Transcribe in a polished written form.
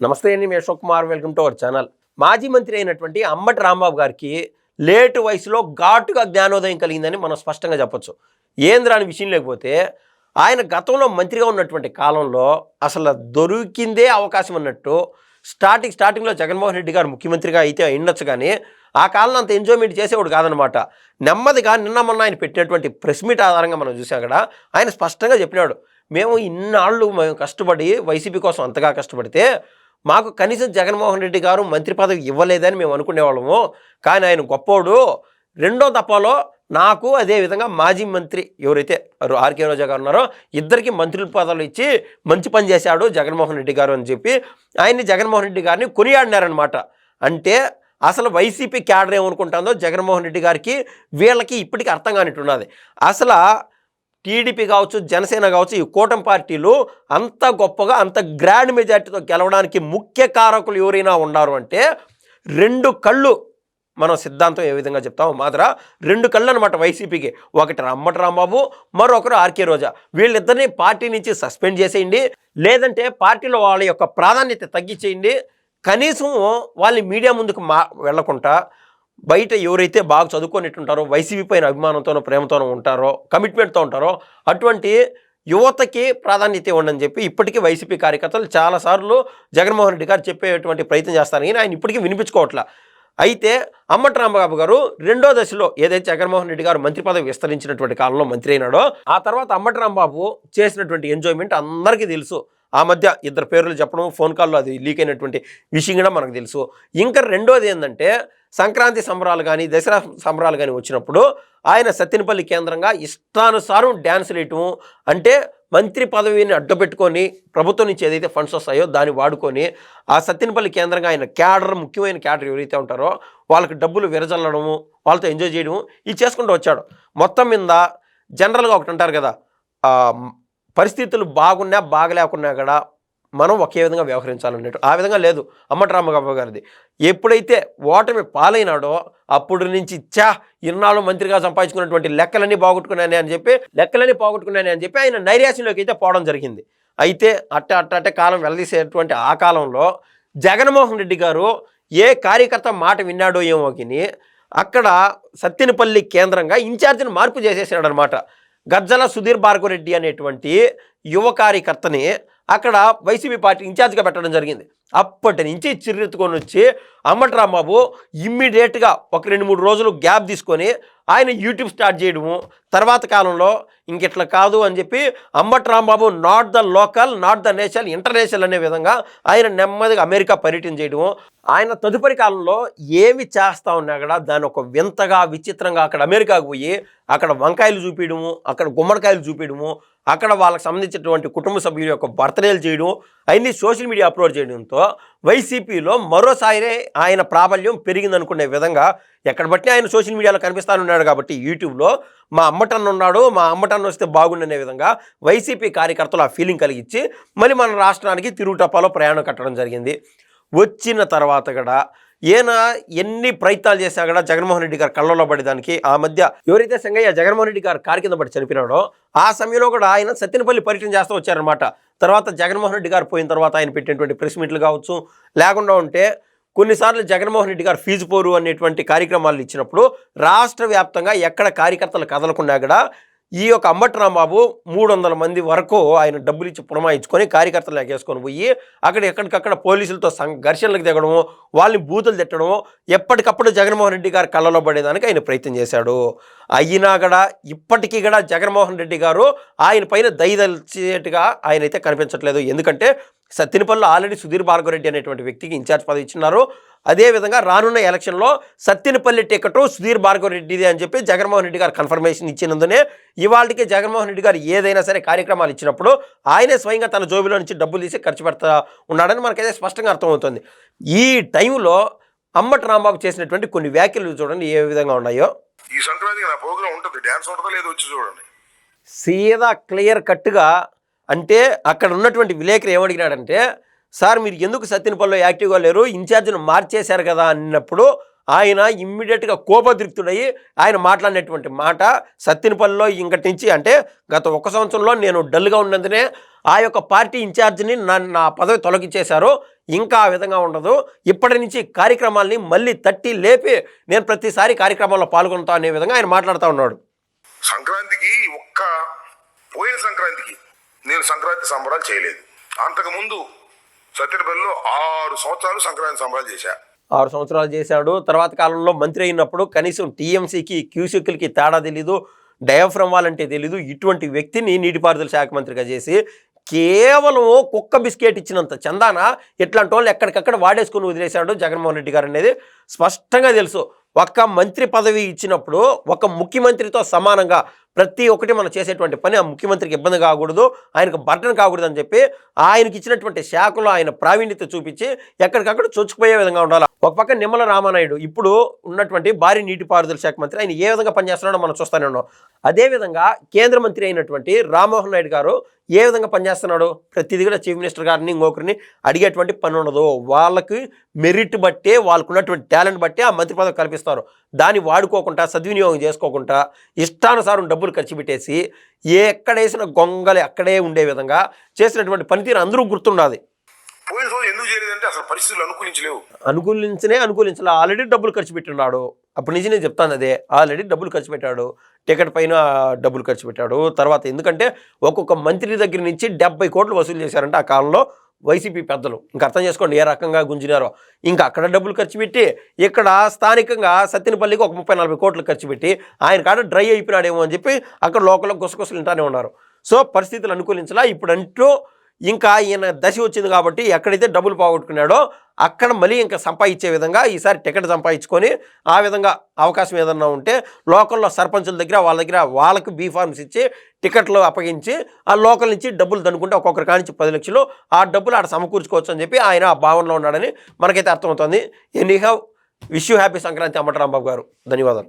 నమస్తే అండి, మీ Ashok Kumar. Welcome to our channel. మాజీ మంత్రి అయినటువంటి అంబటి రాంబాబు గారికి లేటు వయసులో ఘాటుగా జ్ఞానోదయం కలిగిందని మనం స్పష్టంగా చెప్పొచ్చు. ఏంద్రాని విషయం లేకపోతే ఆయన గతంలో మంత్రిగా ఉన్నటువంటి కాలంలో అసలు దొరికిందే అవకాశం అన్నట్టు స్టార్టింగ్లో జగన్మోహన్ రెడ్డి గారు ముఖ్యమంత్రిగా అయితే ఉండొచ్చు, కానీ ఆ కాలంలో అంత ఎంజాయ్మెంట్ చేసేవాడు కాదనమాట. నెమ్మదిగా నిన్న మొన్న ఆయన పెట్టినటువంటి ప్రెస్ మీట్ ఆధారంగా మనం చూసాం కదా, ఆయన స్పష్టంగా చెప్పినాడు, మేము ఇన్నాళ్ళు కష్టపడి వైసీపీ కోసం అంతగా కష్టపడితే మాకు కనీసం జగన్మోహన్ రెడ్డి గారు మంత్రి పదవి ఇవ్వలేదని మేము అనుకునేవాళ్ళము, కానీ ఆయన గొప్పోడు. రెండో దఫాలో నాకు అదేవిధంగా మాజీ మంత్రి ఎవరైతే ఆర్కే రోజా గారు ఉన్నారో ఇద్దరికి మంత్రుల పదవులు ఇచ్చి మంచి పని చేశాడు జగన్మోహన్ రెడ్డి గారు అని చెప్పి ఆయన్ని జగన్మోహన్ రెడ్డి గారిని కొనియాడినారనమాట. అంటే అసలు వైసీపీ క్యాడర్ ఏమనుకుంటుందో జగన్మోహన్ రెడ్డి గారికి వీళ్ళకి ఇప్పటికీ అర్థం కానిట్టున్నది. అసలు టీడీపీ కావచ్చు, జనసేన కావచ్చు, ఈ కూటమి పార్టీలు అంత గొప్పగా అంత గ్రాండ్ మెజార్టీతో గెలవడానికి ముఖ్య కారకులు ఎవరైనా ఉన్నారు అంటే రెండు కళ్ళు. మనం సిద్ధాంతం ఏ విధంగా చెప్తామో మాత్రం రెండు కళ్ళు అనమాట వైసీపీకి. ఒకటి అంబటి రాంబాబు, మరొకరు ఆర్కే రోజా. వీళ్ళిద్దరిని పార్టీ నుంచి సస్పెండ్ చేసేయండి, లేదంటే పార్టీలో వాళ్ళ యొక్క ప్రాధాన్యత తగ్గించేయండి. కనీసం వాళ్ళని మీడియా ముందుకు వెళ్లకుండా బయట ఎవరైతే బాగా చదువుకునేట్టుంటారో, వైసీపీ పైన అభిమానంతోనో ప్రేమతోనో ఉంటారో, కమిట్మెంట్తో ఉంటారో అటువంటి యువతకి ప్రాధాన్యత ఇవ్వండి చెప్పి ఇప్పటికీ వైసీపీ కార్యకర్తలు చాలాసార్లు జగన్మోహన్ రెడ్డి గారు చెప్పేటువంటి ప్రయత్నం చేస్తారు, కానీ ఆయన ఇప్పటికీ వినిపించుకోవట్లా. అయితే అంబటి రాంబాబు గారు రెండో దశలో ఏదైతే జగన్మోహన్ రెడ్డి గారు మంత్రి పదవి విస్తరించినటువంటి కాలంలో మంత్రి అయినాడో ఆ తర్వాత అంబటి రాంబాబు చేసినటువంటి ఎంజాయ్మెంట్ అందరికీ తెలుసు. ఆ మధ్య ఇద్దరు పేర్లు చెప్పడం, ఫోన్ కాల్లో అది లీక్ అయినటువంటి విషయం కూడా మనకు తెలుసు. ఇంకా రెండోది ఏంటంటే సంక్రాంతి సంబరాలు కానీ దసరా సంబరాలు కానీ వచ్చినప్పుడు ఆయన సత్తెనపల్లి కేంద్రంగా ఇష్టానుసారం డ్యాన్స్ వేయటము, అంటే మంత్రి పదవిని అడ్డుపెట్టుకొని ప్రభుత్వం నుంచి ఏదైతే ఫండ్స్ వస్తాయో దాన్ని వాడుకొని ఆ సత్తెనపల్లి కేంద్రంగా ఆయన క్యాడర్, ముఖ్యమైన క్యాడర్ ఎవరైతే ఉంటారో వాళ్ళకి డబ్బులు విరజల్లడము, వాళ్ళతో ఎంజాయ్ చేయడము ఇది చేసుకుంటూ వచ్చాడు. మొత్తం మీద జనరల్గా ఒకటి అంటారు కదా, పరిస్థితులు బాగున్నా బాగలేకున్నా కూడా మనం ఒకే విధంగా వ్యవహరించాలన్నట్టు. ఆ విధంగా లేదు అంబటి రాంబాబు గారిది. ఎప్పుడైతే ఓటమి పాలైనాడో అప్పుడు నుంచి ఇన్నాళ్ళు మంత్రిగా సంపాదించుకున్నటువంటి లెక్కలన్నీ పోగొట్టుకున్నానే అని చెప్పి ఆయన నైరాశ్యంలోకి అయితే పోవడం జరిగింది. అయితే అట్టే కాలం వెళ్ళదీసేటువంటి ఆ కాలంలో జగన్మోహన్ రెడ్డి గారు ఏ కార్యకర్త మాట విన్నాడో ఏమో కానీ అక్కడ సత్తెనపల్లి కేంద్రంగా ఇన్ఛార్జిని మార్పు చేసేసాడు అనమాట. గజ్జల సుధీర్ భార్గవరెడ్డి అనేటువంటి యువ కార్యకర్తని అక్కడ వైసీపీ పార్టీ ఇన్ఛార్జ్గా పెట్టడం జరిగింది. అప్పటి నుంచి చిర్రెత్తుకొని వచ్చి అంబటి రాంబాబు ఇమ్మీడియట్గా ఒక 2-3 రోజులు గ్యాప్ తీసుకొని ఆయన యూట్యూబ్ స్టార్ట్ చేయడము, తర్వాత కాలంలో ఇంకెట్లా కాదు అని చెప్పి Ambati Rambabu not the local, not the national, international అనే విధంగా ఆయన నెమ్మదిగా అమెరికా పర్యటన చేయడము. ఆయన తదుపరి కాలంలో ఏమి చేస్తూ ఉన్నా కూడా దాన్ని ఒక వింతగా విచిత్రంగా అక్కడ అమెరికాకు పోయి అక్కడ వంకాయలు చూపించడము, అక్కడ గుమ్మడికాయలు చూపించడము, అక్కడ వాళ్ళకి సంబంధించినటువంటి కుటుంబ సభ్యుల యొక్క బర్త్డేలు చేయడం, అవన్నీ సోషల్ మీడియా అప్లోడ్ చేయడంతో వైసీపీలో మరోసారి ఆయన ప్రాబల్యం పెరిగిందనుకునే విధంగా ఎక్కడ బట్టి ఆయన సోషల్ మీడియాలో కనిపిస్తానున్నాడు. కాబట్టి యూట్యూబ్లో మా అమ్మటన్న ఉన్నాడు, మా అమ్మటన్న వస్తే బాగుండనే విధంగా వైసీపీ కార్యకర్తలు ఆ ఫీలింగ్ కలిగించి మళ్ళీ మన రాష్ట్రానికి తిరుగుటప్పాలో ప్రయాణం కట్టడం జరిగింది. వచ్చిన తర్వాత కూడా ఈయన ఎన్ని ప్రయత్నాలు చేసినా కూడా జగన్మోహన్ రెడ్డి గారు కళ్ళలో పడేదానికి ఆ మధ్య ఎవరైతే సంగయ్య జగన్మోహన్ రెడ్డి గారు కారు కింద పడి చనిపోయినాడో ఆ సమయంలో కూడా ఆయన సత్తెనపల్లి పర్యటన చేస్తూ వచ్చారనమాట. తర్వాత జగన్మోహన్ రెడ్డి గారు పోయిన తర్వాత ఆయన పెట్టినటువంటి ప్రెస్ మీట్లు కావచ్చు, లేకుండా ఉంటే కొన్నిసార్లు జగన్మోహన్ రెడ్డి గారు ఫీజు పోరు అనేటువంటి కార్యక్రమాలు ఇచ్చినప్పుడు రాష్ట్ర వ్యాప్తంగా ఎక్కడ కార్యకర్తలు కదలకుండా కూడా ఈ యొక్క అంబటి రాంబాబు 300 మంది వరకు ఆయన డబ్బులు ఇచ్చి పురమాయించుకొని కార్యకర్తలు ఎగేసుకొని పోయి అక్కడ ఎక్కడికక్కడ పోలీసులతో ఘర్షణలకు దిగడము, వాళ్ళని బూతులు తిట్టడము, ఎప్పటికప్పుడు జగన్మోహన్ రెడ్డి గారు కళ్ళలో పడేదానికి ఆయన ప్రయత్నం చేశాడు. అయినా కూడా ఇప్పటికీ కూడా జగన్మోహన్ రెడ్డి గారు ఆయన పైన దయదలిచేట్టుగా ఆయన అయితే కనిపించట్లేదు. ఎందుకంటే సత్తెనపల్లిలో ఆల్రెడీ సుధీర్ భార్గవరెడ్డి అనేటువంటి వ్యక్తికి ఇన్ఛార్జ్ పదవి ఇచ్చినారు. అదేవిధంగా రానున్న ఎలక్షన్లో సత్తెనపల్లి టికెట్ సుధీర్ భార్గవరెడ్డిది అని చెప్పి జగన్మోహన్ రెడ్డి గారు కన్ఫర్మేషన్ ఇచ్చినందునే ఇవాళకి జగన్మోహన్ రెడ్డి గారు ఏదైనా సరే కార్యక్రమాలు ఇచ్చినప్పుడు ఆయనే స్వయంగా తన జోబిలో నుంచి డబ్బులు తీసి ఖర్చు పెడతా ఉన్నాడని మనకైతే స్పష్టంగా అర్థమవుతుంది. ఈ టైంలో అంబటి రాంబాబు చేసినటువంటి కొన్ని వ్యాఖ్యలు చూడండి ఏ విధంగా ఉన్నాయో. ఈ సంక్రాంతికి నా ప్రోగ్రామ్ ఉంటుంది, డ్యాన్స్ ఉంటుందో లేదో వచ్చి చూడండి. సీదా క్లియర్ కట్గా అంటే అక్కడ ఉన్నటువంటి విలేకరు ఏమడిగినాడంటే, సార్ మీరు ఎందుకు సత్తెనపల్లిలో యాక్టివ్గా లేరు, ఇన్ఛార్జ్ను మార్చేశారు కదా అన్నప్పుడు ఆయన ఇమ్మీడియట్గా కోపదృప్తుడయ్యి ఆయన మాట్లాడినటువంటి మాట, సత్తెనపల్లిలో ఇంకటి నుంచి అంటే గత 1 సంవత్సరంలో నేను డల్గా ఉన్నందునే ఆ యొక్క పార్టీ ఇన్ఛార్జిని నా పదవి తొలగించేశారు, ఇంకా ఆ విధంగా ఉండదు. ఇప్పటి నుంచి కార్యక్రమాల్ని మళ్ళీ తట్టి లేపి నేను ప్రతిసారి కార్యక్రమాల్లో పాల్గొంటా అనే విధంగా ఆయన మాట్లాడుతూ ఉన్నాడు. సంక్రాంతికి పోయిన సంక్రాంతికి నేను సంక్రాంతి సంబరాలు చేయలేదు. అంతకుముందు సత్యనపల్లిలో 6 సంవత్సరాలు సంక్రాంతి సంబరాలు చేశా. 6 సంవత్సరాలు చేశాడు. తర్వాత కాలంలో మంత్రి అయినప్పుడు కనీసం టీఎంసీకి క్యూసెక్లకి తేడా తెలీదు, డయాఫ్రమ్ వాల్ అంటే తెలీదు. ఇటువంటి వ్యక్తిని నీటిపారుదల శాఖ మంత్రిగా చేసి కేవలం కుక్క బిస్కెట్ ఇచ్చినంత చందాన ఇట్లాంటి వాళ్ళు ఎక్కడికక్కడ వాడేసుకుని వదిలేశాడు జగన్మోహన్ రెడ్డి గారు అనేది స్పష్టంగా తెలుసు. ఒక్క మంత్రి పదవి ఇచ్చినప్పుడు ఒక ముఖ్యమంత్రితో సమానంగా ప్రతి ఒక్కటి మనం చేసేటువంటి పని ఆ ముఖ్యమంత్రికి ఇబ్బంది కాకూడదు, ఆయనకు బర్డన్ కాకూడదు అని చెప్పి ఆయనకి ఇచ్చినటువంటి శాఖలో ఆయన ప్రావీణ్యత చూపించి ఎక్కడికక్కడ చొచ్చుకుపోయే విధంగా ఉండాలి. ఒక పక్క నిమ్మల రామానాయుడు ఇప్పుడు ఉన్నటువంటి భారీ నీటిపారుదల శాఖ మంత్రి, ఆయన ఏ విధంగా పనిచేస్తున్నాడో మనం చూస్తూనే ఉన్నాం. అదేవిధంగా కేంద్ర మంత్రి అయినటువంటి రామ్మోహన్ నాయుడు గారు ఏ విధంగా పనిచేస్తున్నాడు, ప్రతిదీ కూడా చీఫ్ మినిస్టర్ గారిని ఇంకొకరిని అడిగేటువంటి పని ఉండదు. వాళ్ళకి మెరిట్ బట్టే, వాళ్ళకు ఉన్నటువంటి టాలెంట్ బట్టే ఆ మంత్రి పదవి కల్పిస్తారు. దాన్ని వాడుకోకుండా, సద్వినియోగం చేసుకోకుండా ఇష్టానుసారం డబ్బులు ఖర్చు పెట్టేసి ఎక్కడేసిన గొంగలి అక్కడే ఉండే విధంగా చేసినటువంటి పనితీరు అందరూ గుర్తుండాలి. పోయిన సంవత్సరం ఎందుకు చేయలేదంటే అసలు పరిస్థితులు అనుకూలించలేవు. అనుకూలించలే. ఆల్రెడీ డబ్బులు ఖర్చు పెట్టినాడు. అప్పటి నుంచి నేను చెప్తాను అదే, ఆల్రెడీ డబ్బులు ఖర్చు పెట్టాడు, టికెట్ పైన డబ్బులు ఖర్చు పెట్టాడు. తర్వాత ఎందుకంటే ఒక్కొక్క మంత్రి దగ్గర నుంచి 70 కోట్లు వసూలు చేశారంటే ఆ కాలంలో వైసీపీ పెద్దలు. ఇంకా అర్థం చేసుకోండి ఏ రకంగా గుంజినారో. ఇంకా అక్కడ డబ్బులు ఖర్చు పెట్టి ఇక్కడ స్థానికంగా సత్తెనపల్లికి ఒక 30-40 కోట్లు ఖర్చు పెట్టి ఆయన కాడ డ్రై అయిపోయినాడేమో అని చెప్పి అక్కడ లోకల్లో గుసగుసలు వింటానే ఉన్నారు. సో పరిస్థితులు అనుకూలించలా. ఇప్పుడంటూ ఇంకా ఈయన దశ వచ్చింది కాబట్టి ఎక్కడైతే డబ్బులు పోగొట్టుకున్నాడో అక్కడ మళ్ళీ ఇంకా సంపాదించే విధంగా ఈసారి టికెట్ సంపాదించుకొని ఆ విధంగా అవకాశం ఏదన్నా ఉంటే లోకల్లో సర్పంచుల దగ్గర వాళ్ళకి బీ ఫార్మ్స్ ఇచ్చి టికెట్లు అప్పగించి ఆ లోకల్ నుంచి డబ్బులు దనుకుంటే ఒక్కొక్కరి కానించి 10 లక్షలు ఆ డబ్బులు ఆడ సమకూర్చుకోవచ్చు అని చెప్పి ఆయన ఆ భావనలో ఉన్నాడని మనకైతే అర్థమవుతుంది. Any have wish you happy Sankranti Ambati Rambabu గారు. ధన్యవాదాలు.